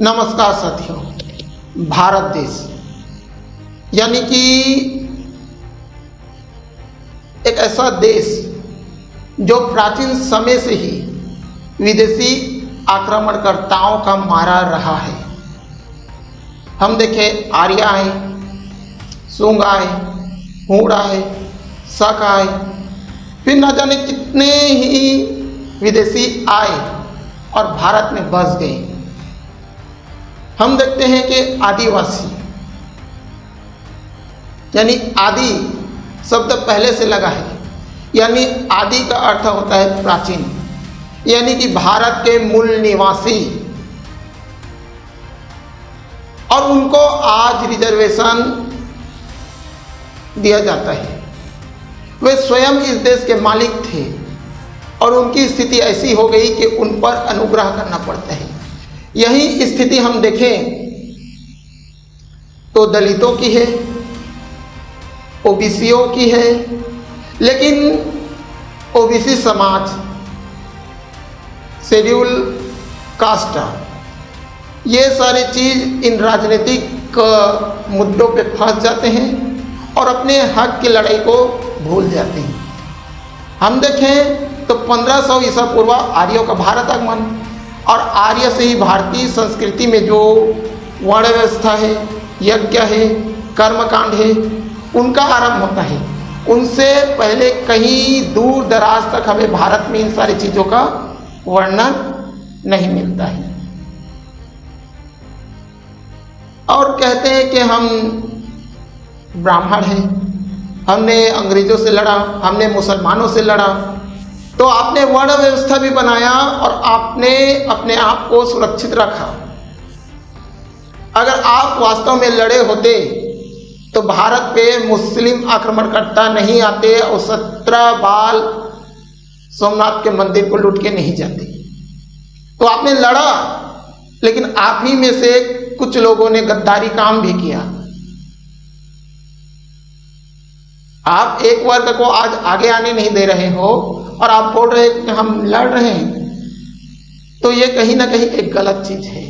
नमस्कार साथियों, भारत देश यानी कि एक ऐसा देश जो प्राचीन समय से ही विदेशी आक्रमणकर्ताओं का मारा रहा है। हम देखें, आर्य आए, सूंग आए, हूण आए, शक आए, फिर न जाने कितने ही विदेशी आए और भारत में बस गए। हम देखते हैं कि आदिवासी यानी आदि शब्द पहले से लगा है, यानी आदि का अर्थ होता है प्राचीन, यानी कि भारत के मूल निवासी, और उनको आज रिजर्वेशन दिया जाता है। वे स्वयं इस देश के मालिक थे और उनकी स्थिति ऐसी हो गई कि उन पर अनुग्रह करना पड़ता है। यही स्थिति हम देखें तो दलितों की है, ओबीसीओं की है, लेकिन ओबीसी समाज, शेड्यूल कास्ट, ये सारी चीज़ इन राजनीतिक मुद्दों पे फंस जाते हैं और अपने हक की लड़ाई को भूल जाते हैं। हम देखें तो 1500 ईसा पूर्व आर्यों का भारत आगमन, और आर्य से ही भारतीय संस्कृति में जो वर्ण व्यवस्था है, यज्ञ है, कर्मकांड है, उनका आरंभ होता है। उनसे पहले कहीं दूर दराज तक हमें भारत में इन सारी चीज़ों का वर्णन नहीं मिलता है। और कहते हैं कि हम ब्राह्मण हैं, हमने अंग्रेजों से लड़ा, हमने मुसलमानों से लड़ा, तो आपने वर्ण व्यवस्था भी बनाया और आपने अपने आप को सुरक्षित रखा। अगर आप वास्तव में लड़े होते तो भारत पे मुस्लिम आक्रमणकर्ता नहीं आते और 17 बाल सोमनाथ के मंदिर को लूट के नहीं जाते। तो आपने लड़ा, लेकिन आप ही में से कुछ लोगों ने गद्दारी काम भी किया। आप एक वर्ग को आज आगे आने नहीं दे रहे हो और आप बोल रहे हैं कि हम लड़ रहे हैं, तो ये कहीं ना कहीं एक गलत चीज है।